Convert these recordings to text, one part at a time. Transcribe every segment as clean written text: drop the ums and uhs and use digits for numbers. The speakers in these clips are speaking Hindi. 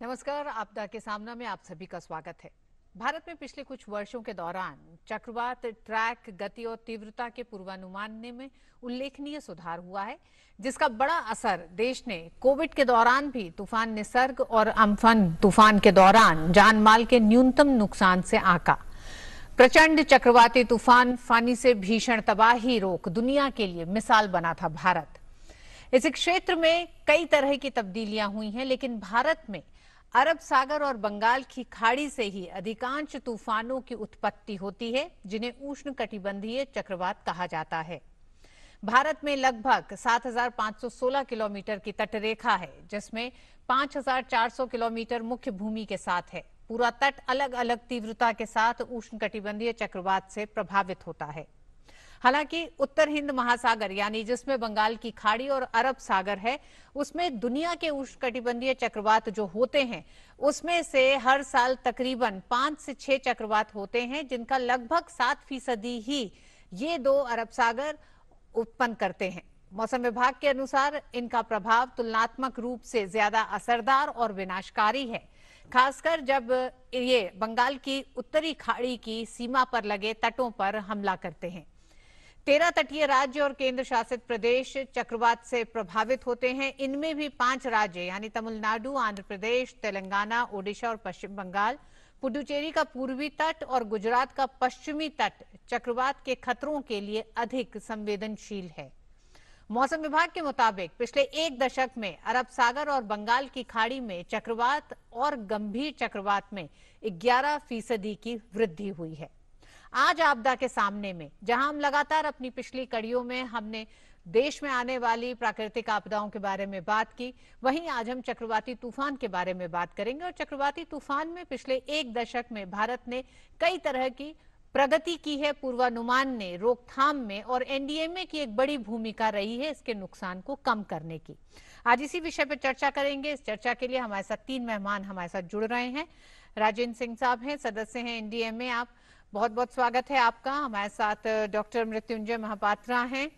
नमस्कार। आपदा के सामना में आप सभी का स्वागत है। भारत में पिछले कुछ वर्षों के दौरान चक्रवात ट्रैक, गति और तीव्रता के पूर्वानुमान में उल्लेखनीय सुधार हुआ है, जिसका बड़ा असर देश ने कोविड के दौरान भी तूफान निसर्ग और अम्फन तूफान के दौरान जानमाल के न्यूनतम नुकसान से आंका। प्रचंड चक्रवाती तूफान फानी से भीषण तबाही रोक दुनिया के लिए मिसाल बना था भारत। इस क्षेत्र में कई तरह की तब्दीलियां हुई हैं, लेकिन भारत में अरब सागर और बंगाल की खाड़ी से ही अधिकांश तूफानों की उत्पत्ति होती है, जिन्हें उष्णकटिबंधीय चक्रवात कहा जाता है। भारत में लगभग 7,516 किलोमीटर की तटरेखा है, जिसमें 5,400 किलोमीटर मुख्य भूमि के साथ है। पूरा तट अलग अलग तीव्रता के साथ उष्णकटिबंधीय चक्रवात से प्रभावित होता है। हालांकि उत्तर हिंद महासागर यानी जिसमें बंगाल की खाड़ी और अरब सागर है, उसमें दुनिया के उष्णकटिबंधीय चक्रवात जो होते हैं, उसमें से हर साल तकरीबन 5 से 6 चक्रवात होते हैं, जिनका लगभग 7% ही ये दो अरब सागर उत्पन्न करते हैं। मौसम विभाग के अनुसार इनका प्रभाव तुलनात्मक रूप से ज्यादा असरदार और विनाशकारी है, खासकर जब ये बंगाल की उत्तरी खाड़ी की सीमा पर लगे तटों पर हमला करते हैं। 13 तटीय राज्य और केंद्र शासित प्रदेश चक्रवात से प्रभावित होते हैं। इनमें भी 5 राज्य यानी तमिलनाडु, आंध्र प्रदेश, तेलंगाना, ओडिशा और पश्चिम बंगाल, पुडुचेरी का पूर्वी तट और गुजरात का पश्चिमी तट चक्रवात के खतरों के लिए अधिक संवेदनशील है। मौसम विभाग के मुताबिक पिछले एक दशक में अरब सागर और बंगाल की खाड़ी में चक्रवात और गंभीर चक्रवात में 11% की वृद्धि हुई है। आज आपदा के सामने में, जहां हम लगातार अपनी पिछली कड़ियों में हमने देश में आने वाली प्राकृतिक आपदाओं के बारे में बात की, वहीं आज हम चक्रवाती तूफान के बारे में बात करेंगे। और चक्रवाती तूफान में पिछले एक दशक में भारत ने कई तरह की प्रगति की है। पूर्वानुमान ने रोकथाम में और एनडीएमए की एक बड़ी भूमिका रही है इसके नुकसान को कम करने की। आज इसी विषय पर चर्चा करेंगे। इस चर्चा के लिए हमारे साथ 3 मेहमान हमारे साथ जुड़ रहे हैं। राजेंद्र सिंह साहब हैं, सदस्य हैं एनडीएमए। आप बहुत बहुत स्वागत है आपका। हमारे साथ डॉक्टर मृत्युंजय महापात्रा हैं,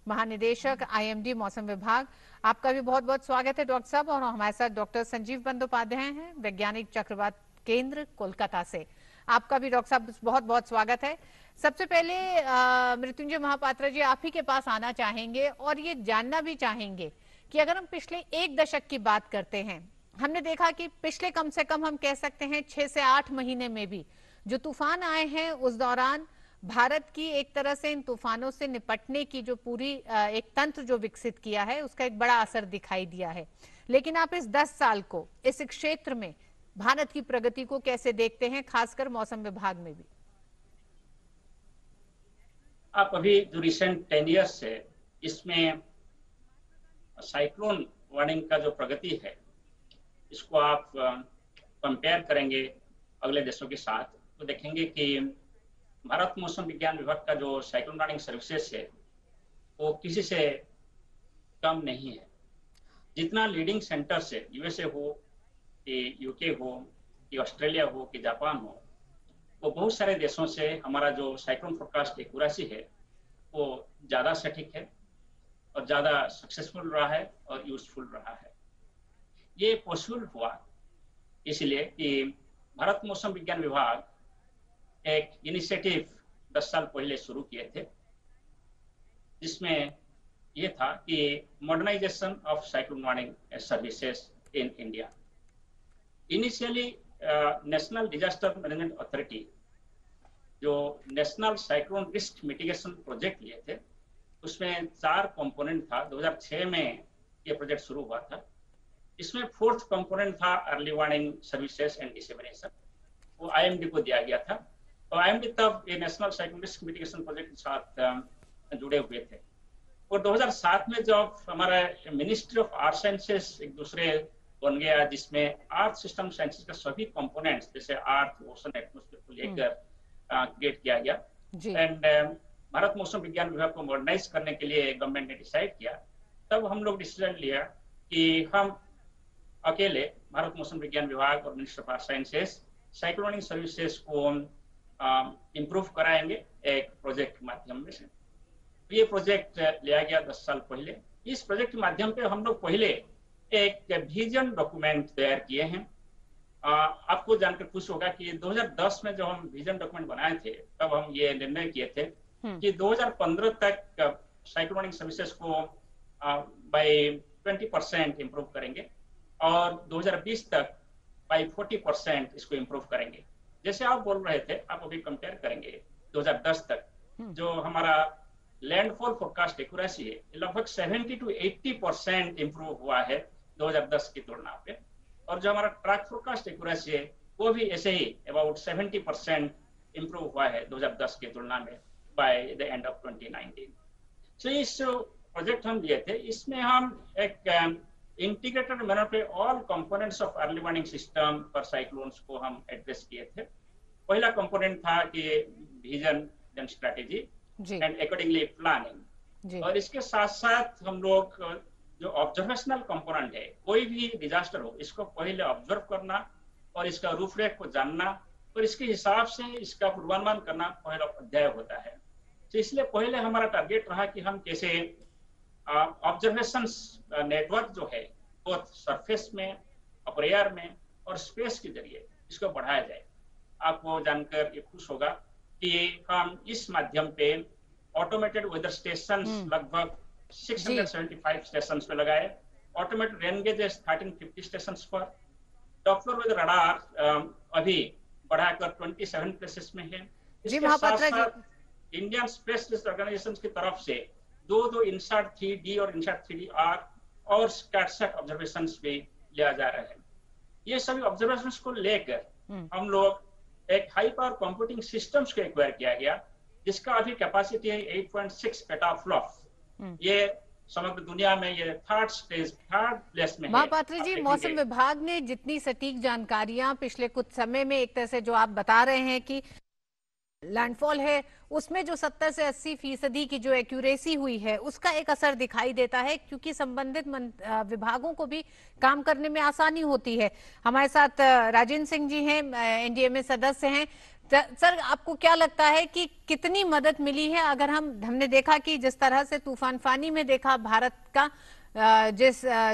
महानिदेशक आईएमडी मौसम विभाग। आपका भी बहुत बहुत स्वागत है डॉक्टर साहब। और हमारे साथ डॉक्टर संजीव बंदोपाध्याय हैं, वैज्ञानिक चक्रवात केंद्र कोलकाता से। आपका भी डॉक्टर साहब बहुत बहुत स्वागत है। सबसे पहले मृत्युंजय महापात्रा जी, आप ही के पास आना चाहेंगे और ये जानना भी चाहेंगे कि अगर हम पिछले एक दशक की बात करते हैं, हमने देखा कि पिछले कम से कम हम कह सकते हैं 6 से 8 महीने में भी जो तूफान आए हैं, उस दौरान भारत की एक तरह से इन तूफानों से निपटने की जो पूरी एक तंत्र जो विकसित किया है, उसका एक बड़ा असर दिखाई दिया है। लेकिन आप इस 10 साल को इस क्षेत्र में भारत की प्रगति को कैसे देखते हैं, खासकर मौसम विभाग में भी? आप अभी जो रिसेंट 10 ईयर्स है, इसमें साइक्लोन वार्निंग का जो प्रगति है, इसको आप कंपेयर करेंगे अगले देशों के साथ, तो देखेंगे कि भारत मौसम विज्ञान विभाग का जो साइक्लोन वार्निंग सर्विसेज है, वो किसी से कम नहीं है। जितना लीडिंग सेंटर से यूएसए हो कि यूके हो कि ऑस्ट्रेलिया हो कि जापान हो, वो बहुत सारे देशों से हमारा जो साइक्लोन फोरकास्ट एक्यूरेसी है, वो ज़्यादा सटीक है और ज़्यादा सक्सेसफुल रहा है और यूजफुल रहा है। ये पॉसिबल हुआ इसलिए कि भारत मौसम विज्ञान विभाग एक इनिशिएटिव 10 साल पहले शुरू किए थे, जिसमें ये था कि modernization of cyclone warning services in India. Initially national disaster management authority जो national cyclone risk mitigation project लिए थे, उसमें 4 कंपोनेंट था। 2006 में ये प्रोजेक्ट शुरू हुआ था। इसमें 4th कंपोनेंट था early warning services and dissemination, वो आईएमडी को दिया गया था। और आईएमडी तब ये national cyclone risk mitigation project के साथ जुड़े हुए थे। और 2007 में जब हमारा मिनिस्ट्री ऑफ आर्थ साइंसेस एक दूसरे बन गया, जिसमें अर्थ सिस्टम साइंसेस का सभी कंपोनेंट्स जैसे अर्थ, ओशन, एटमॉस्फेयर को लेकर क्रिएट किया गया। एंड भारत मौसम विज्ञान विभाग को मॉडर्नाइज करने के लिए गवर्नमेंट ने डिसाइड किया। तब हम लोग डिसीजन लिया कि हम अकेले भारत मौसम विज्ञान विभाग और मिनिस्ट्री ऑफ आर्थ साइंसेस साइक्लोनिक सर्विसेज को इम्प्रूव कराएंगे एक प्रोजेक्ट के माध्यम से। ये प्रोजेक्ट लिया गया 10 साल पहले। इस प्रोजेक्ट के माध्यम पे हम लोग पहले एक विजन डॉक्यूमेंट तैयार किए हैं आपको जानकर खुश होगा कि 2010 में जब हम विजन डॉक्यूमेंट बनाए थे तब हम ये निर्णय किए थे कि 2015 तक साइक्लोनिक सर्विसेज को बाय 20% इम्प्रूव करेंगे और 2020 तक बाय 40% इसको इम्प्रूव करेंगे। जैसे आप बोल रहे थे, आप अभी कंपेयर करेंगे 2010 तक जो हमारा लैंडफॉल फोरकास्ट एक्यूरेसी है लगभग 70 to 80% इम्प्रूव हुआ है 2010 की तुलना पे, और जो हमारा ट्रैक फोरकास्ट एक्यूरेसी है वो भी ऐसे ही अबाउट 70% इम्प्रूव हुआ है 2010 की तुलना में बाय द एंड ऑफ 2019। तो इस प्रोजेक्ट हम लिए थे, इसमें हम एक इंटीग्रेटेड मैनर पे all components of early warning system for cyclones को हम एड्रेस किए थे। पहला कंपोनेंट था कि vision then strategy and accordingly planning, और इसके साथ साथ हम लोग जो ऑब्जर्वेशनल कंपोनेंट है, कोई भी डिजास्टर हो इसको पहले ऑब्जर्व करना और इसका रूपरेख को जानना और इसके हिसाब से इसका पूर्वानुमान करना पहला अध्याय होता है। तो इसलिए पहले हमारा टारगेट रहा कि हम कैसे ऑब्जर्वेशन नेटवर्क जो है बोथ सरफेस में, अपर एयर में और स्पेस के जरिए इसको बढ़ाया जाए। आपको जानकर ये खुश होगा कि हम इस माध्यम पे ऑटोमेटेड वेदर स्टेशन लगभग 675 स्टेशन पे लगाए, ऑटोमेटेड रेन गेजेस 1350 स्टेशन पर, डॉप्लर वेदर रडार अभी बढ़ाकर 27 प्लेसेस में है। इसके साथ साथ इंडियन स्पेस रिसर्च ऑर्गेनाइजेशन की तरफ से दो इनसाट 3D और इनसाट 3DR और स्कैटसैट ऑब्जर्वेशंस भी लिया जा रहा है। ये सभी ऑब्जर्वेशंस को लेकर हम लोग एक हाई पावर कंप्यूटिंग सिस्टम्स को एक्वायर किया गया, जिसका अभी कैपेसिटी है 8.6 पेटाफ्लॉप। ये समग्र दुनिया में ये थर्ड प्लेस में है। महापात्रा जी, मौसम विभाग ने जितनी सटीक जानकारियां पिछले कुछ समय में एक तरह से जो आप बता रहे हैं कि लैंडफॉल है उसमें जो 70 से 80% की जो एक्यूरेसी हुई है उसका एक असर दिखाई देता है, क्योंकि संबंधित विभागों को भी काम करने में आसानी होती है। हमारे साथ राजेंद्र सिंह जी हैं, एनडीएमए सदस्य हैं। सर, आपको क्या लगता है कि कितनी मदद मिली है? अगर हमने देखा कि जिस तरह से तूफान फानी में देखा भारत का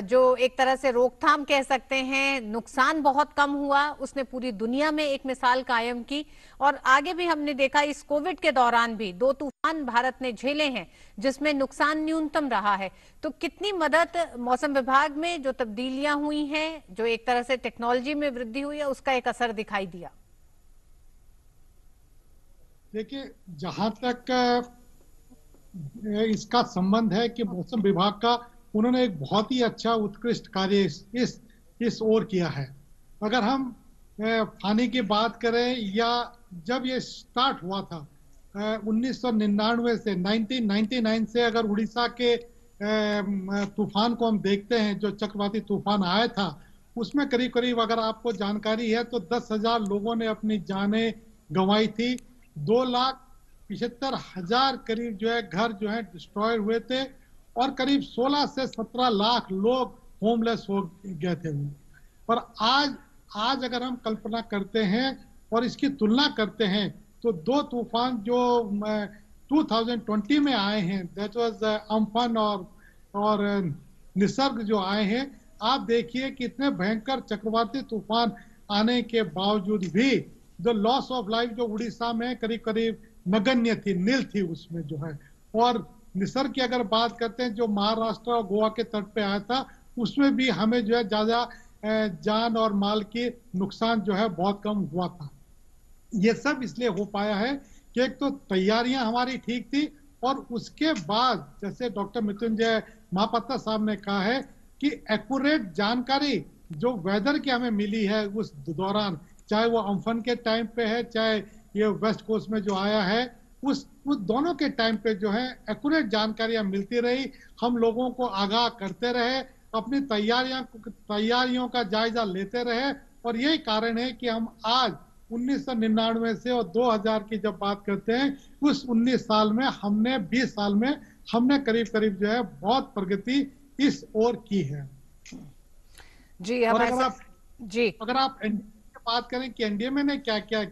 जो एक तरह से रोकथाम कह सकते हैं, नुकसान बहुत कम हुआ, उसने पूरी दुनिया में एक मिसाल कायम की। और आगे भी हमने देखा इस कोविड के दौरान भी 2 तूफान भारत ने झेले हैं जिसमें नुकसान न्यूनतम रहा है। तो कितनी मदद मौसम विभाग में जो तब्दीलियां हुई हैं, जो एक तरह से टेक्नोलॉजी में वृद्धि हुई है, उसका एक असर दिखाई दिया? देखिए, जहां तक इसका संबंध है कि मौसम विभाग का, उन्होंने एक बहुत ही अच्छा उत्कृष्ट कार्य इस ओर किया है। अगर हम फानी की बात करें या जब ये स्टार्ट हुआ था 1999 से 1999 से, अगर उड़ीसा के तूफान को हम देखते हैं, जो चक्रवाती तूफान आया था, उसमें करीब करीब अगर आपको जानकारी है तो 10,000 लोगों ने अपनी जानें गंवाई थी। 2,75,000 करीब जो है घर जो है डिस्ट्रॉय हुए थे और करीब 16 से 17 लाख लोग होमलेस हो गए थे। पर आज अगर हम कल्पना करते हैं और इसकी तुलना करते हैं तो 2 तूफान जो 2020 में आए हैं, दैट वाज अम्फन और निसर्ग जो आए हैं, आप देखिए कि इतने भयंकर चक्रवाती तूफान आने के बावजूद भी जो लॉस ऑफ लाइफ जो उड़ीसा में करीब करीब नगण्य थी, नील थी उसमें जो है। और निसर्ग की अगर बात करते हैं, जो महाराष्ट्र और गोवा के तट पे आया था, उसमें भी हमें जो है ज्यादा जान और माल की नुकसान जो है बहुत कम हुआ था। ये सब इसलिए हो पाया है कि एक तो तैयारियां हमारी ठीक थी, और उसके बाद जैसे डॉक्टर मृत्युंजय महापात्रा साहब ने कहा है कि एक्यूरेट जानकारी जो वेदर की हमें मिली है उस दौरान, चाहे वो अम्फन के टाइम पे है, चाहे ये वेस्ट कोस्ट में जो आया है, उस दोनों के टाइम पे जो है एक्यूरेट जानकारियां मिलती रही। हम लोगों को आगाह करते रहे, अपनी तैयारियों का जायजा लेते रहे, और यही कारण है कि हम आज 1999 से और 2000 की जब बात करते हैं, उस 19 साल में हमने 20 साल में हमने करीब करीब जो है बहुत प्रगति इस ओर की है। जी, और अगर आप एनडीएमए की बात करें कि एनडीएमए ने क्या क्या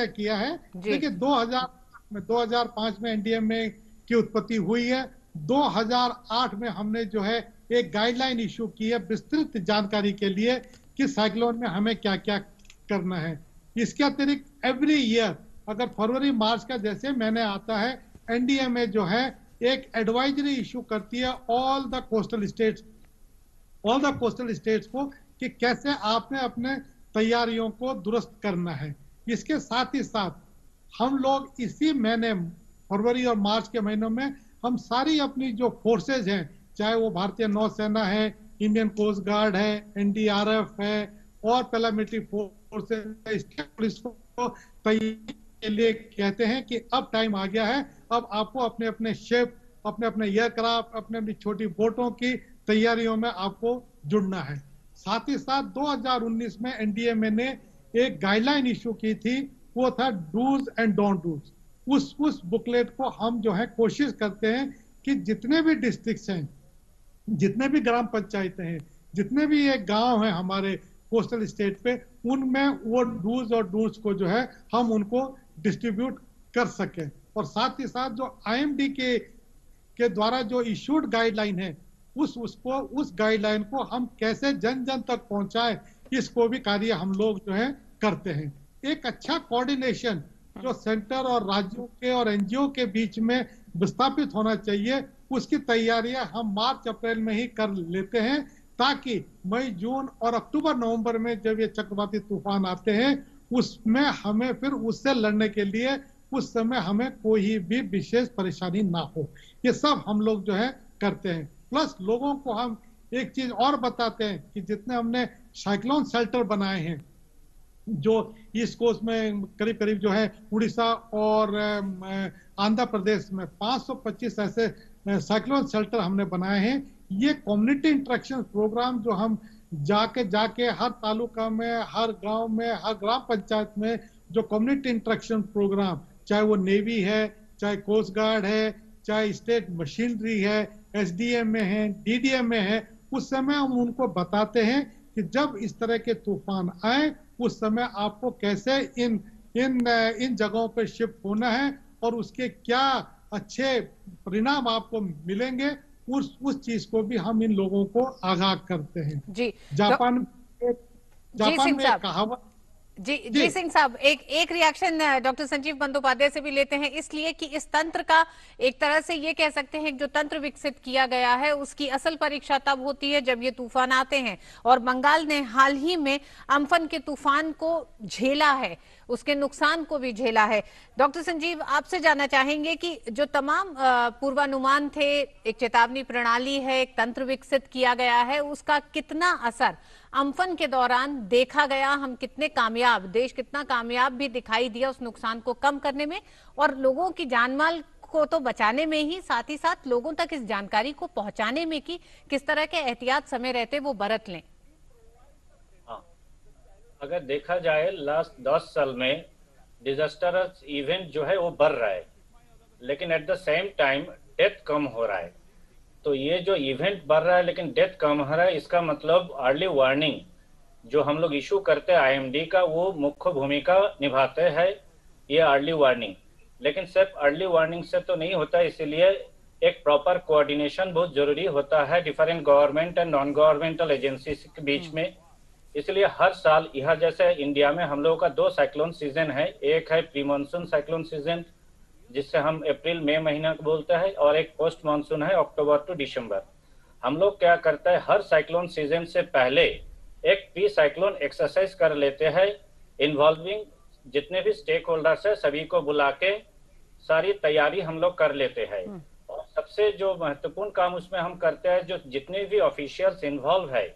किया है, देखिए 2005 में एनडीएमए की उत्पत्ति हुई है। 2008 में हमने जो है एक गाइडलाइन इशू की है विस्तृत जानकारी के लिए कि साइक्लोन में हमें क्या क्या करना है। इसके अतिरिक्त एवरी ईयर अगर फरवरी मार्च का जैसे मैंने आता है, एनडीएमए जो है एक एडवाइजरी इशू करती है ऑल द कोस्टल स्टेट्स को कि कैसे आपने अपने तैयारियों को दुरुस्त करना है। इसके साथ ही साथ हम लोग इसी महीने फरवरी और मार्च के महीनों में हम सारी अपनी जो फोर्सेज हैं, चाहे वो भारतीय नौसेना है, इंडियन कोस्ट गार्ड है, एनडीआरएफ है और पैरामिलिट्री फोर्सेज, स्टेट पुलिस को तैयारी के लिए कहते हैं कि अब टाइम आ गया है, अब आपको अपने अपने शिप, अपने अपने एयरक्राफ्ट, अपने अपनी छोटी बोटों की तैयारियों में आपको जुड़ना है। साथ ही साथ 2019 में एनडीएमए ने एक गाइडलाइन इशू की थी, वो था डूज एंड डोंट डूज। उस बुकलेट को हम जो है कोशिश करते हैं कि जितने भी डिस्ट्रिक्ट्स हैं, जितने भी ग्राम पंचायतें हैं, जितने भी ये गांव हैं हमारे कोस्टल स्टेट पे, उनमें वो डूज और डूज को जो है हम उनको डिस्ट्रीब्यूट कर सकें। और साथ ही साथ जो आईएमडी के द्वारा जो इशूड गाइडलाइन है, उस गाइडलाइन को हम कैसे जन जन तक पहुंचाएं, इसको भी कार्य हम लोग जो है करते हैं। एक अच्छा कोऑर्डिनेशन जो सेंटर और राज्यों के और एनजीओ के बीच में विस्थापित होना चाहिए, उसकी तैयारियां हम मार्च अप्रैल में ही कर लेते हैं, ताकि मई जून और अक्टूबर नवंबर में जब ये चक्रवाती तूफान आते हैं, उसमें हमें फिर उससे लड़ने के लिए उस समय हमें कोई भी विशेष परेशानी ना हो। ये सब हम लोग जो है करते हैं। प्लस लोगों को हम एक चीज और बताते हैं कि जितने हमने साइक्लोन शेल्टर बनाए हैं, जो ईस्ट कोस्ट में करीब करीब जो है उड़ीसा और आंध्र प्रदेश में 525 ऐसे साइक्लोन शेल्टर हमने बनाए हैं। ये कम्युनिटी इंटरेक्शन प्रोग्राम जो हम जाके हर तालुका में, हर गांव में, हर ग्राम पंचायत में जो कम्युनिटी इंटरेक्शन प्रोग्राम, चाहे वो नेवी है, चाहे कोस्ट गार्ड है, चाहे स्टेट मशीनरी है, एसडीएम में है, डीडीएम में है, उस समय हम उनको बताते हैं कि जब इस तरह के तूफान आए उस समय आपको कैसे इन जगहों पर शिफ्ट होना है और उसके क्या अच्छे परिणाम आपको मिलेंगे, उस चीज को भी हम इन लोगों को आगाह करते हैं। जी, जापान में एक कहावत। जी सिंह साहब, एक रिएक्शन डॉक्टर संजीव बंदोपाध्याय से भी लेते हैं, इसलिए कि इस तंत्र का एक तरह से ये कह सकते हैं जो तंत्र विकसित किया गया है उसकी असल परीक्षा तब होती है जब ये तूफान आते हैं, और बंगाल ने हाल ही में अम्फन के तूफान को झेला है, उसके नुकसान को भी झेला है। डॉक्टर संजीव, आपसे जानना चाहेंगे कि जो तमाम पूर्वानुमान थे, एक चेतावनी प्रणाली है, एक तंत्र विकसित किया गया है, उसका कितना असर अम्फन के दौरान देखा गया, हम कितने कामयाब, देश कितना कामयाब भी दिखाई दिया उस नुकसान को कम करने में और लोगों की जानमाल को तो बचाने में ही, साथ ही साथ लोगों तक इस जानकारी को पहुंचाने में कि किस तरह के एहतियात समय रहते वो बरत लें। अगर देखा जाए लास्ट 10 साल में डिजास्टर इवेंट जो है वो बढ़ रहा है, लेकिन at the same time death कम हो रहा है। तो ये जो इवेंट बढ़ रहा है लेकिन डेथ कम हो रहा है, इसका मतलब अर्ली वार्निंग जो हम लोग इशू करते हैं आईएमडी का, वो मुख्य भूमिका निभाते हैं ये अर्ली वार्निंग। लेकिन सिर्फ अर्ली वार्निंग से तो नहीं होता, इसीलिए एक प्रॉपर कोऑर्डिनेशन बहुत जरूरी होता है different government and non governmental agency के बीच में। इसलिए हर साल यहाँ जैसे इंडिया में हम लोगों का 2 साइक्लोन सीजन है, एक है प्री मानसून साइक्लोन सीजन जिससे हम अप्रैल मई महीना को बोलते हैं, और एक पोस्ट मानसून है अक्टूबर टू दिसंबर। हम लोग क्या करते हैं, हर साइक्लोन सीजन से पहले एक प्री साइक्लोन एक्सरसाइज कर लेते हैं, इन्वॉल्विंग जितने भी स्टेक होल्डर्स है सभी को बुला के सारी तैयारी हम लोग कर लेते हैं। और सबसे जो महत्वपूर्ण काम उसमें हम करते हैं, जो जितने भी ऑफिशियल्स इन्वॉल्व है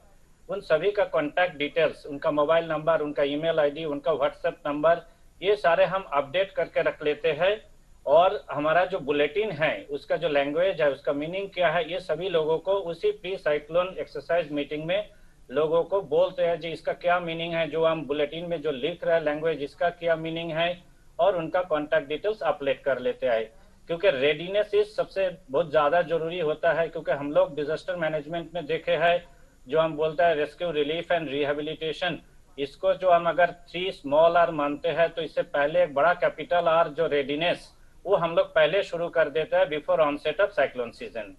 उन सभी का कॉन्टैक्ट डिटेल्स, उनका मोबाइल नंबर, उनका ईमेल आईडी, उनका व्हाट्सएप नंबर, ये सारे हम अपडेट करके रख लेते हैं। और हमारा जो बुलेटिन है उसका जो लैंग्वेज है, उसका मीनिंग क्या है, ये सभी लोगों को उसी प्री साइक्लोन एक्सरसाइज मीटिंग में लोगों को बोलते हैं जी इसका क्या मीनिंग है, जो हम बुलेटिन में जो लिख रहे हैं लैंग्वेज इसका क्या मीनिंग है, और उनका कॉन्टैक्ट डिटेल्स अपडेट कर लेते हैं। क्योंकि रेडीनेस इस सबसे बहुत ज्यादा जरूरी होता है, क्योंकि हम लोग डिजास्टर मैनेजमेंट में देखे हैं जो हम बोलते हैं रेस्क्यू, रिलीफ एंड रिहेबिलिटेशन, इसको जो हम अगर 3 स्मॉल आर मानते हैं तो इससे पहले एक बड़ा कैपिटल आर जो रेडीनेस, वो हम लोग पहले शुरू कर देते हैं before onset of cyclone season.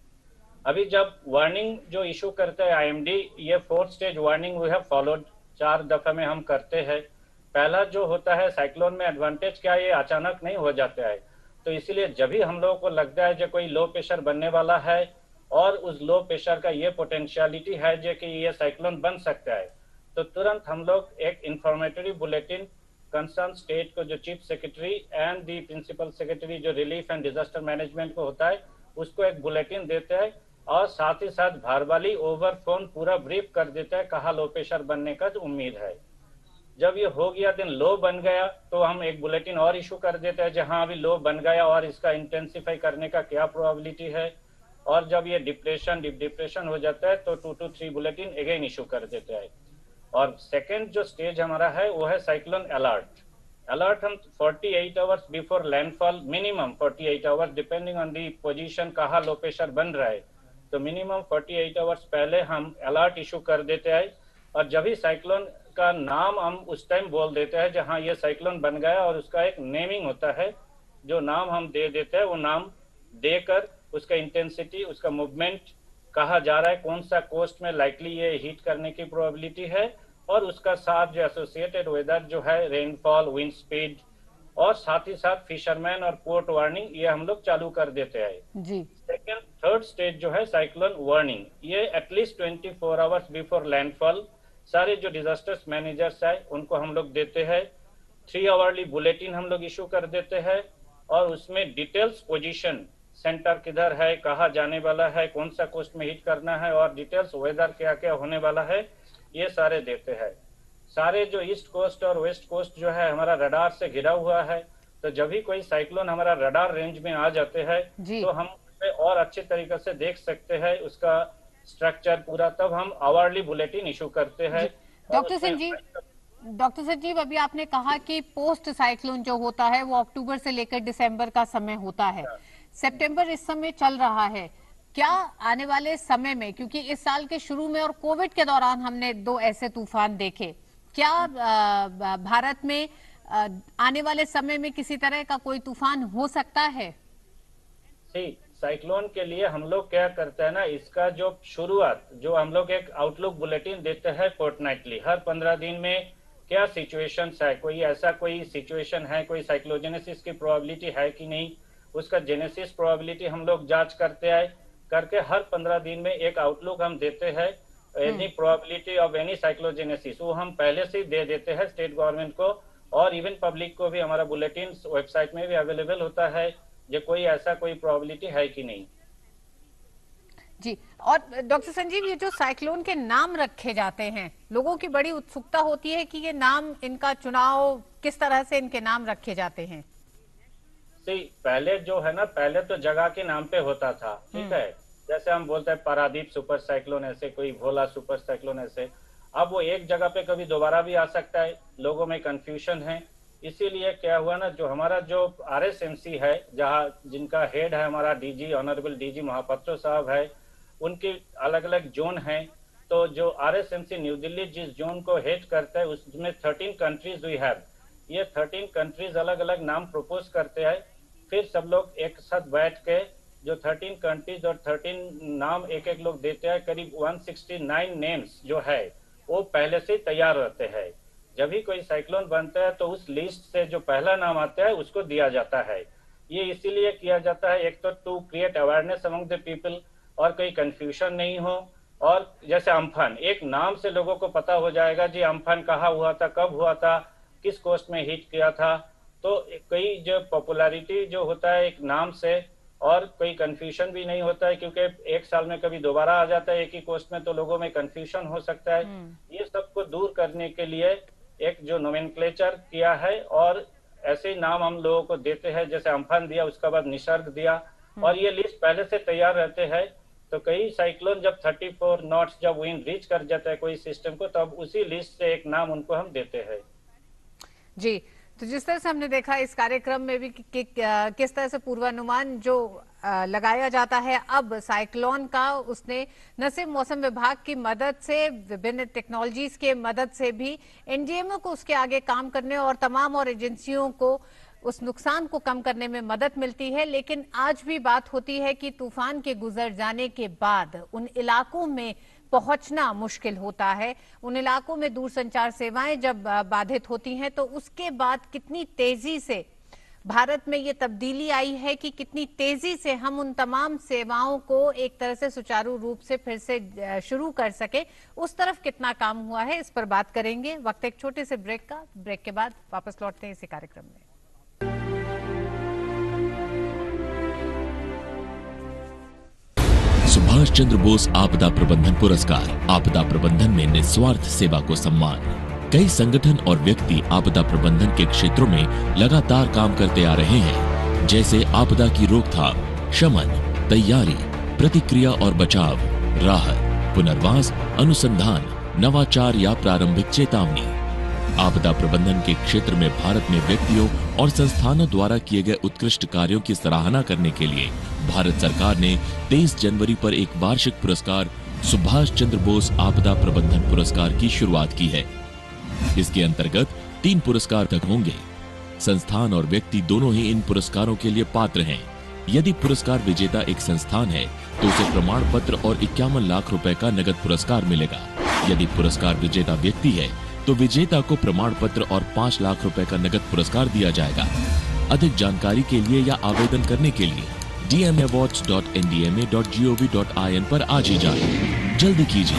अभी जब वार्निंग जो इशू करते हैं आईएमडी, ये 4th stage warning we have followed 4 दफे में हम करते हैं। पहला जो होता है साइक्लोन में एडवांटेज क्या है, ये अचानक नहीं हो जाता है। तो इसीलिए जब भी हम लोगों को लगता है जो कोई लो प्रेशर बनने वाला है और उस लो प्रेशर का ये पोटेंशियलिटी है जो कि ये साइक्लोन बन सकता है, तो तुरंत हम लोग एक इंफॉर्मेटरी बुलेटिन कंसर्न स्टेट को, जो chief secretary and the principal secretary जो रिलीफ एंड डिजास्टर मैनेजमेंट को होता है, उसको एक बुलेटिन देते हैं और साथ ही साथ भारवाली ओवर फोन पूरा ब्रीफ कर देता है कहाँ लो प्रेशर बनने का जो उम्मीद है। जब ये हो गया दिन लो बन गया तो हम एक बुलेटिन और इशू कर देते हैं जहां अभी लो बन गया और इसका इंटेंसिफाई करने का क्या प्रोबेबिलिटी है। और जब ये डिप्रेशन हो जाता है तो 2 to 3 बुलेटिन अगेन इशू कर देते हैं। और सेकेंड जो स्टेज हमारा है वो है साइक्लोन अलर्ट। अलर्ट हम 48 hours before landfall, minimum 48 hours depending on the position कहाँ लो प्रेशर बन रहा है, तो मिनिमम 48 आवर्स पहले हम अलर्ट इशू कर देते हैं। और जब भी साइक्लोन का नाम हम उस टाइम बोल देते हैं जहां ये साइक्लोन बन गया और उसका एक नेमिंग होता है, जो नाम हम दे देते हैं वो नाम देकर उसका इंटेंसिटी, उसका मूवमेंट कहा जा रहा है, कौन सा कोस्ट में लाइकली ये हिट करने की प्रोबेबिलिटी है और उसका साथ जो एसोसिएटेड वेदर जो है रेनफॉल, विंड स्पीड और साथ ही साथ फिशरमैन और पोर्ट वार्निंग, ये हम लोग चालू कर देते हैं जी। सेकेंड थर्ड स्टेज जो है साइक्लोन वार्निंग, ये एटलीस्ट 24 आवर्स बिफोर लैंडफॉल सारे जो डिजास्टर्स मैनेजर्स है उनको हम लोग देते हैं। 3 आवरली बुलेटिन हम लोग इशू कर देते हैं और उसमें डिटेल्स पोजीशन, सेंटर किधर है, कहाँ जाने वाला है, कौन सा कोस्ट में हिट करना है और डिटेल्स वेदर क्या क्या होने वाला है, ये सारे देते हैं। सारे जो ईस्ट कोस्ट और वेस्ट कोस्ट जो है हमारा रडार से घिरा हुआ है, तो जब भी कोई साइक्लोन हमारा रडार रेंज में आ जाते हैं तो हम और अच्छे तरीके से देख सकते हैं उसका स्ट्रक्चर पूरा, तब हम आवरली बुलेटिन इशू करते हैं। डॉक्टर संजीव, अभी आपने कहा कि पोस्ट साइक्लोन जो होता है वो अक्टूबर से लेकर दिसंबर का समय होता है, सितंबर इस समय चल रहा है, क्या आने वाले समय में, क्योंकि इस साल के शुरू में और कोविड के दौरान हमने 2 ऐसे तूफान देखे, क्या भारत में आने वाले समय में किसी तरह का कोई तूफान हो सकता है? साइक्लोन के लिए हम लोग क्या करते हैं ना, इसका जो शुरुआत जो हम लोग एक आउटलुक बुलेटिन देते हैं फोर्टनाइटली, हर 15 दिन में क्या सिचुएशंस है, कोई ऐसा कोई सिचुएशन है, कोई साइक्लोजेनेसिस की प्रोबेबिलिटी है कि नहीं, उसका जेनेसिस प्रोबेबिलिटी हम लोग जांच करते हैं, करके हर 15 दिन में एक आउटलुक हम देते हैं। एनी प्रोबेबिलिटी ऑफ एनी साइक्लोजेनेसिस वो हम पहले से दे देते हैं स्टेट गवर्नमेंट को, और इवन पब्लिक को भी हमारा बुलेटिन वेबसाइट में भी अवेलेबल होता है जो कोई ऐसा कोई प्रोबेबिलिटी है कि नहीं। जी, और डॉक्टर संजीव, ये जो साइक्लोन के नाम रखे जाते हैं, लोगों की बड़ी उत्सुकता होती है कि ये नाम, इनका चुनाव किस तरह से इनके नाम रखे जाते हैं? पहले जो है ना, पहले तो जगह के नाम पे होता था, ठीक है, जैसे हम बोलते हैं पारादीप सुपर साइक्लोन, ऐसे कोई भोला सुपर साइक्लोन ऐसे, अब वो एक जगह पे कभी दोबारा भी आ सकता है, लोगों में कंफ्यूजन है। इसीलिए क्या हुआ ना, जो हमारा जो RSMC है, जहाँ जिनका हेड है हमारा DG ऑनरेबल DG महापात्रो साहब है, उनके अलग अलग जोन हैं, तो जो RSMC न्यू दिल्ली जिस जोन को हेड करता है उसमें 13 कंट्रीज वी हैव, ये 13 कंट्रीज अलग अलग नाम प्रपोज करते हैं, फिर सब लोग एक साथ बैठ के जो 13 कंट्रीज और 13 नाम एक एक लोग देते हैं, करीब 169 नेम्स जो है वो पहले से तैयार रहते हैं। जब भी कोई साइक्लोन बनता है तो उस लिस्ट से जो पहला नाम आता है उसको दिया जाता है। ये इसीलिए किया जाता है, एक तो to create awareness among the people और कोई कंफ्यूजन नहीं हो, और जैसे अम्फान, एक नाम से लोगों को पता हो जाएगा जी अम्फान कहाँ हुआ था, कब हुआ था, किस कोस्ट में हिट किया था, तो कोई जो पॉपुलैरिटी जो होता है एक नाम से, और कोई कंफ्यूजन भी नहीं होता है, क्योंकि एक साल में कभी दोबारा आ जाता है एक ही कोस्ट में, तो लोगों में कंफ्यूजन हो सकता है। ये सबको दूर करने के लिए एक जो नोमेनक्लेचर किया है, और ऐसे ही नाम हम लोगों को देते हैं, जैसे अम्फान दिया, उसके बाद निसर्ग दिया, और ये लिस्ट पहले से तैयार रहते हैं। तो कई साइक्लोन जब 34 नॉट्स जब विंड रीच कर जाता है कोई सिस्टम को, तब उसी लिस्ट से एक नाम उनको हम देते हैं। जी, तो जिस तरह से हमने देखा इस कार्यक्रम में भी किस तरह से पूर्वानुमान जो लगाया जाता है अब साइक्लोन का, उसने न सिर्फ मौसम विभाग की मदद से, विभिन्न टेक्नोलॉजीज के मदद से भी एनडीएमओ को उसके आगे काम करने और तमाम और एजेंसियों को उस नुकसान को कम करने में मदद मिलती है। लेकिन आज भी बात होती है कि तूफान के गुजर जाने के बाद उन इलाकों में पहुंचना मुश्किल होता है। उन इलाकों में दूरसंचार सेवाएं जब बाधित होती हैं तो उसके बाद कितनी तेजी से भारत में ये तब्दीली आई है कि कितनी तेजी से हम उन तमाम सेवाओं को एक तरह से सुचारू रूप से फिर से शुरू कर सके, उस तरफ कितना काम हुआ है, इस पर बात करेंगे। वक्त एक छोटे से ब्रेक का, ब्रेक के बाद वापस लौटते हैं इसी कार्यक्रम में। सुभाष चंद्र बोस आपदा प्रबंधन पुरस्कार। आपदा प्रबंधन में निस्वार्थ सेवा को सम्मान। कई संगठन और व्यक्ति आपदा प्रबंधन के क्षेत्रों में लगातार काम करते आ रहे हैं, जैसे आपदा की रोकथाम, शमन, तैयारी, प्रतिक्रिया और बचाव, राहत, पुनर्वास, अनुसंधान, नवाचार या प्रारंभिक चेतावनी। आपदा प्रबंधन के क्षेत्र में भारत में व्यक्तियों और संस्थानों द्वारा किए गए उत्कृष्ट कार्यों की सराहना करने के लिए भारत सरकार ने 23 जनवरी पर एक वार्षिक पुरस्कार सुभाष चंद्र बोस आपदा प्रबंधन पुरस्कार की शुरुआत की है। इसके अंतर्गत 3 पुरस्कार तक होंगे। संस्थान और व्यक्ति दोनों ही इन पुरस्कारों के लिए पात्र हैं। यदि पुरस्कार विजेता एक संस्थान है तो उसे प्रमाण पत्र और 51 लाख रुपए का नगद पुरस्कार मिलेगा। यदि पुरस्कार विजेता व्यक्ति है तो विजेता को प्रमाण पत्र और 5 लाख रुपए का नगद पुरस्कार दिया जाएगा। अधिक जानकारी के लिए या आवेदन करने के लिए dmawards.ndma.gov.in पर आज ही जाएं। जल्दी कीजिए।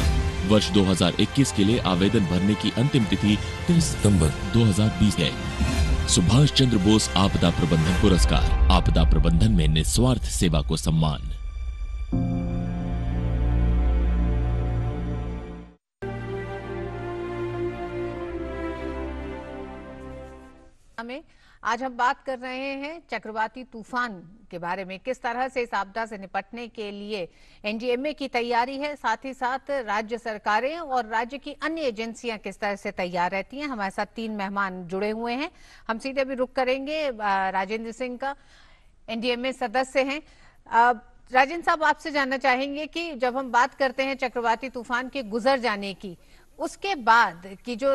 वर्ष 2021 के लिए आवेदन भरने की अंतिम तिथि 30 सितंबर 2020 है। सुभाष चंद्र बोस आपदा प्रबंधन पुरस्कार। आपदा प्रबंधन में निस्वार्थ सेवा को सम्मान। में आज हम बात कर रहे हैं चक्रवाती तूफान के बारे में, किस तरह से इस आपदा से निपटने के लिए एनडीएमए की तैयारी है, साथ ही साथ राज्य सरकारें और राज्य की अन्य एजेंसियां किस तरह से तैयार रहती हैं। हमारे साथ 3 मेहमान जुड़े हुए हैं। हम सीधे भी रुख करेंगे राजेंद्र सिंह का, एनडीएमए सदस्य हैं। राजेंद्र साहब, आपसे जानना चाहेंगे कि जब हम बात करते हैं चक्रवाती तूफान के गुजर जाने की, उसके बाद की जो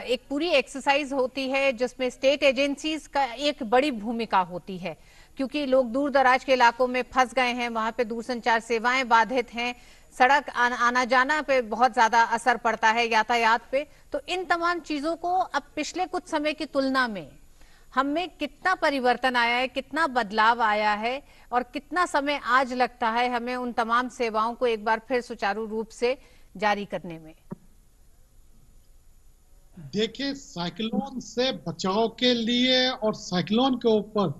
एक पूरी एक्सरसाइज होती है जिसमें स्टेट एजेंसीज का एक बड़ी भूमिका होती है, क्योंकि लोग दूर दराज के इलाकों में फंस गए हैं, वहां पे दूरसंचार सेवाएं बाधित हैं, सड़क आना जाना पे बहुत ज्यादा असर पड़ता है, यातायात पे। तो इन तमाम चीजों को अब पिछले कुछ समय की तुलना में हमें कितना परिवर्तन आया है, कितना बदलाव आया है और कितना समय आज लगता है हमें उन तमाम सेवाओं को एक बार फिर सुचारू रूप से जारी करने में? देखिए, साइक्लोन से बचाव के लिए और साइक्लोन के ऊपर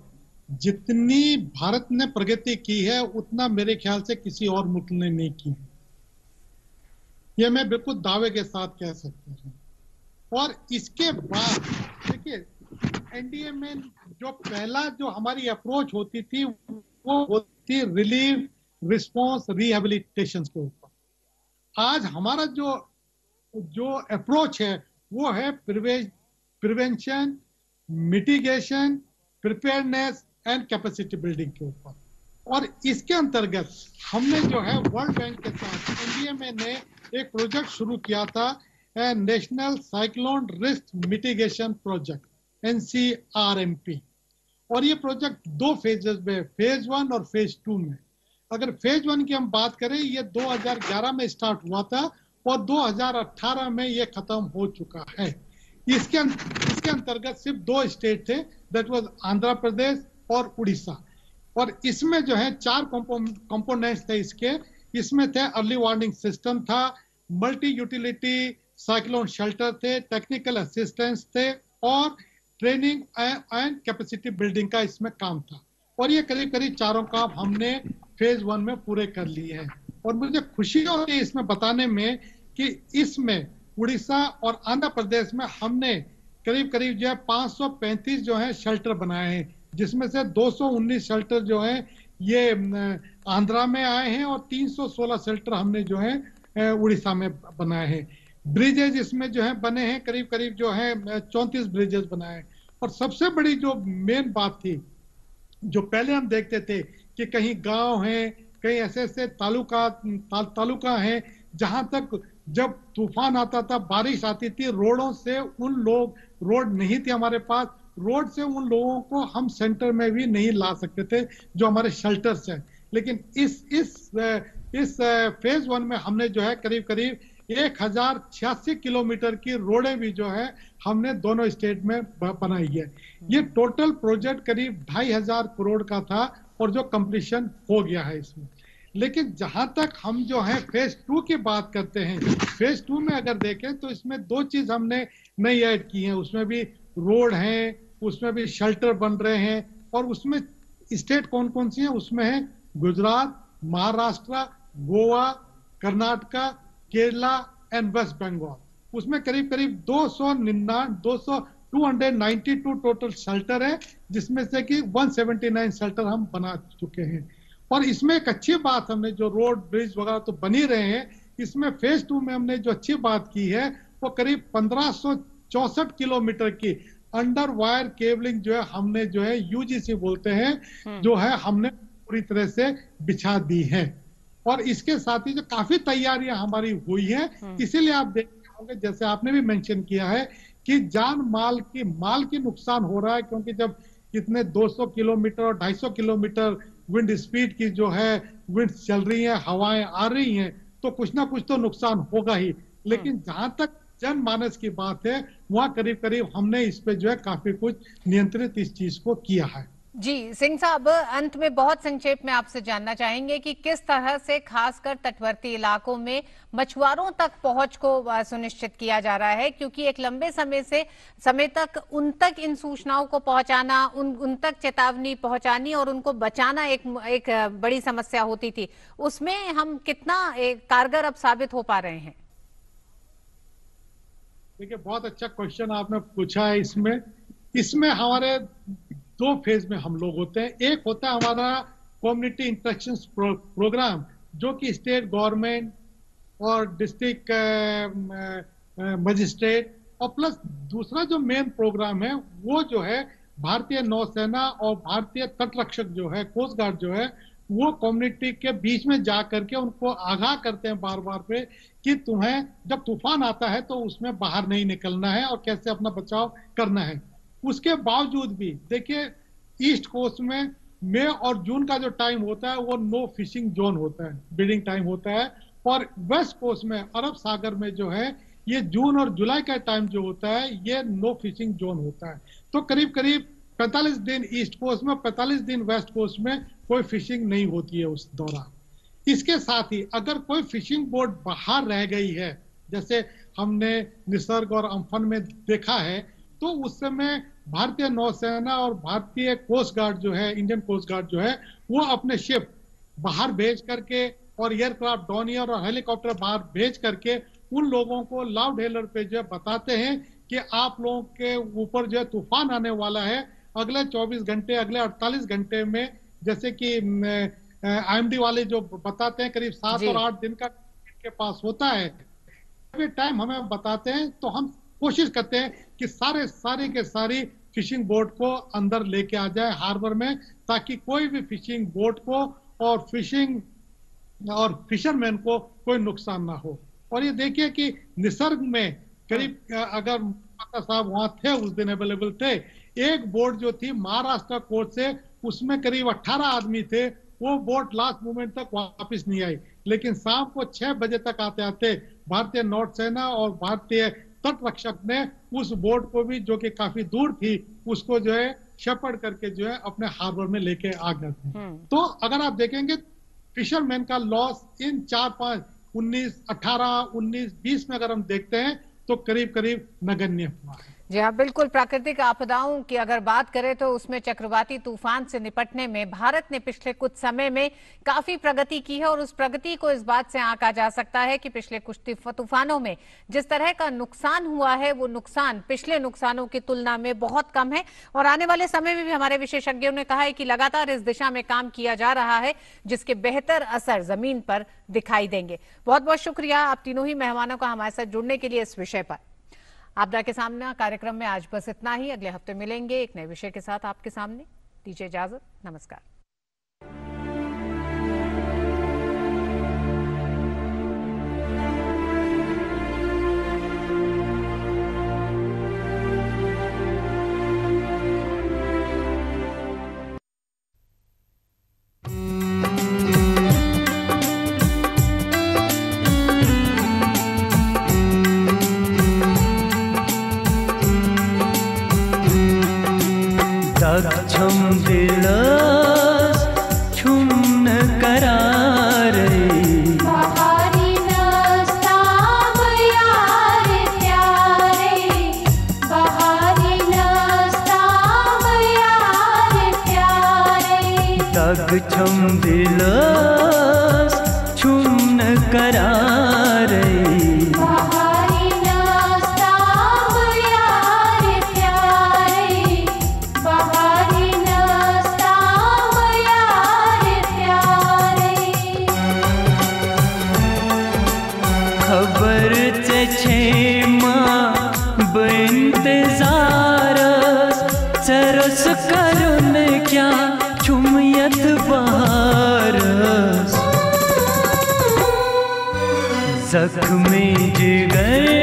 जितनी भारत ने प्रगति की है उतना मेरे ख्याल से किसी और मुल्क ने नहीं की। यह मैं बिल्कुल दावे के साथ कह सकता हूं। और इसके बाद देखिए, एनडीएमए जो पहला जो हमारी अप्रोच होती थी वो होती रिलीफ, रिस्पांस, रिहेबिलिटेशन के ऊपर। आज हमारा जो अप्रोच है वो है prevention, mitigation, preparedness and capacity building के ऊपर। और इसके अंतर्गत हमने जो है वर्ल्ड बैंक के साथ एनडीएमए ने एक प्रोजेक्ट शुरू किया था, national cyclone risk mitigation project, NCRMP। और ये प्रोजेक्ट 2 फेजेस में, फेज 1 और फेज 2 में। अगर फेज 1 की हम बात करें, ये 2011 में स्टार्ट हुआ था और 2018 में ये खत्म हो चुका है। इसके अंतर्गत सिर्फ 2 स्टेट थे, दैट वाज आंध्र प्रदेश और उड़ीसा। और इसमें जो है 4 कंपोनेंट्स थे इसके। इसमें थे अर्ली वार्निंग सिस्टम था, मल्टी यूटिलिटी साइक्लोन शेल्टर थे, टेक्निकल असिस्टेंस थे और ट्रेनिंग एंड कैपेसिटी बिल्डिंग का इसमें काम था। और ये करीब चारों काम हमने फेज 1 में पूरे कर लिए हैं। और मुझे खुशी होती है इसमें बताने में कि इसमें उड़ीसा और आंध्र प्रदेश में हमने करीब जो है 535 जो है शेल्टर बनाए हैं, जिसमें से 219 शेल्टर जो है ये आंध्रा में आए हैं और 316 शेल्टर हमने जो है उड़ीसा में बनाए हैं। ब्रिजेज इसमें जो है बने हैं, करीब जो है 34 ब्रिजेज बनाए हैं। और सबसे बड़ी जो मेन बात थी, जो पहले हम देखते थे कि कहीं गांव हैं, कहीं ऐसे तालुका हैं जहां तक जब तूफान आता था, बारिश आती थी, रोडों से रोड नहीं थे हमारे पास, रोड से उन लोगों को हम सेंटर में भी नहीं ला सकते थे जो हमारे शेल्टर्स हैं। लेकिन इस फेज 1 में हमने जो है करीब करीब 1086 किलोमीटर की रोडें भी जो है हमने दोनों स्टेट में बनाई है। ये टोटल प्रोजेक्ट करीब 2500 करोड़ का था और जो कंप्लीशन हो गया है इसमें। लेकिन जहां तक हम जो है फेज 2 की बात करते हैं, फेज 2 में अगर देखें तो इसमें 2 चीज हमने नई ऐड की है। उसमें भी रोड हैं, उसमें भी शेल्टर बन रहे हैं, और उसमें स्टेट कौन कौन सी है, उसमें है गुजरात, महाराष्ट्र, गोवा, कर्नाटका, केरला एंड वेस्ट बंगाल। उसमें करीब करीब 292 टोटल शेल्टर है, जिसमें से कि 179 शेल्टर हम बना चुके हैं। और इसमें एक अच्छी बात, हमने जो रोड ब्रिज वगैरह तो बनी रहे हैं, इसमें फेज 2 में हमने जो अच्छी बात की है वो करीब 1564 किलोमीटर की अंडर वायर केबलिंग जो है हमने जो है यूजीसी बोलते हैं जो है हमने पूरी तरह से बिछा दी है। और इसके साथ ही जो काफी तैयारियां हमारी हुई है, इसीलिए आप देख रहे होंगे जैसे आपने भी मेंशन किया है कि जान माल की नुकसान हो रहा है, क्योंकि जब इतने 200 किलोमीटर और 250 किलोमीटर विंड स्पीड की जो है विंड चल रही है, हवाएं आ रही हैं, तो कुछ ना कुछ तो नुकसान होगा ही। लेकिन जहां तक जनमानस की बात है, वहां करीब करीब हमने इस पे जो है काफी कुछ नियंत्रित इस चीज को किया है। जी सिंह साहब, अंत में बहुत संक्षेप में आपसे जानना चाहेंगे कि किस तरह से खासकर तटवर्ती इलाकों में मछुआरों तक पहुंच को सुनिश्चित किया जा रहा है, क्योंकि एक लंबे समय तक उन तक इन सूचनाओं को पहुंचाना, उन तक चेतावनी पहुंचानी और उनको बचाना एक बड़ी समस्या होती थी। उसमें हम कितना कारगर अब साबित हो पा रहे हैं? देखिए, बहुत अच्छा क्वेश्चन आपने पूछा है। इसमें हमारे 2 फेज में हम लोग होते हैं। एक होता है हमारा कम्युनिटी इंटरेक्शन प्रोग्राम, जो कि स्टेट गवर्नमेंट और डिस्ट्रिक्ट मजिस्ट्रेट, और प्लस दूसरा जो मेन प्रोग्राम है वो जो है भारतीय नौसेना और भारतीय तटरक्षक जो है, कोस्ट गार्ड जो है, वो कम्युनिटी के बीच में जा करके उनको आगाह करते हैं बार बार पे कि तुम्हें जब तूफान आता है तो उसमें बाहर नहीं निकलना है और कैसे अपना बचाव करना है। उसके बावजूद भी देखिए, ईस्ट कोस्ट में मई और जून का जो टाइम होता है वो नो फिशिंग जोन होता है, ब्रीडिंग टाइम होता है, और वेस्ट कोस्ट में अरब सागर में जो है ये जून और जुलाई का टाइम जो होता है ये नो फिशिंग जोन होता है। तो करीब करीब 45 दिन ईस्ट कोस्ट में, 45 दिन वेस्ट कोस्ट में कोई फिशिंग नहीं होती है उस दौरान। इसके साथ ही अगर कोई फिशिंग बोट बाहर रह गई है, जैसे हमने निसर्ग और अम्फन में देखा है, तो उस समय भारतीय नौसेना और भारतीय कोस्ट गार्ड जो है, इंडियन कोस्ट गार्ड जो है, वो अपने शिप बाहर भेज करके और एयरक्राफ्ट डॉनियर और हेलीकॉप्टर बाहर भेज करके उन लोगों को लाउड हेलर पे जो है बताते हैं कि आप लोगों के ऊपर जो है तूफान आने वाला है अगले 24 घंटे, अगले 48 घंटे में। जैसे कि IMD वाले जो बताते हैं करीब 7 और 8 दिन का के पास होता है, टाइम हमें बताते हैं, तो हम कोशिश करते हैं कि सारी के सारी फिशिंग बोट को अंदर लेके आ जाए हार्बर में, ताकि कोई भी फिशिंग बोट को और फिशरमैन को कोई नुकसान ना हो। और ये देखिए कि निसर्ग में करीब अगर साहब वहां थे, उस दिन अवेलेबल थे, एक बोट जो थी महाराष्ट्र कोर्ट से, उसमें करीब 18 आदमी थे। वो बोट लास्ट मोमेंट तक वापस नहीं आई, लेकिन शाम को 6 बजे तक आते आते भारतीय नौसेना और भारतीय तटरक्षक ने उस बोट को भी, जो कि काफी दूर थी, उसको जो है शेपर्ड करके जो है अपने हार्बर में लेके आ गए थे। तो अगर आप देखेंगे फिशरमैन का लॉस इन 4, 5, 19, 18, 19, 20 में अगर हम देखते हैं तो करीब करीब नगण्य हुआ है। जी हाँ, बिल्कुल। प्राकृतिक आपदाओं की अगर बात करें तो उसमें चक्रवाती तूफान से निपटने में भारत ने पिछले कुछ समय में काफी प्रगति की है, और उस प्रगति को इस बात से आंका जा सकता है कि पिछले कुछ तूफानों में जिस तरह का नुकसान हुआ है वो नुकसान पिछले नुकसानों की तुलना में बहुत कम है। और आने वाले समय में भी हमारे विशेषज्ञों ने कहा है कि लगातार इस दिशा में काम किया जा रहा है, जिसके बेहतर असर जमीन पर दिखाई देंगे। बहुत बहुत शुक्रिया आप तीनों ही मेहमानों का हमारे साथ जुड़ने के लिए इस विषय पर। आपदा के सामने कार्यक्रम में आज बस इतना ही। अगले हफ्ते मिलेंगे एक नए विषय के साथ आपके सामने। दीजिए इजाजत, नमस्कार। तग छम दिलस छुम न करारे खबर छे माँ बेंतजार सरस करुन क्या छुमयत बहारस जख्मे जिगर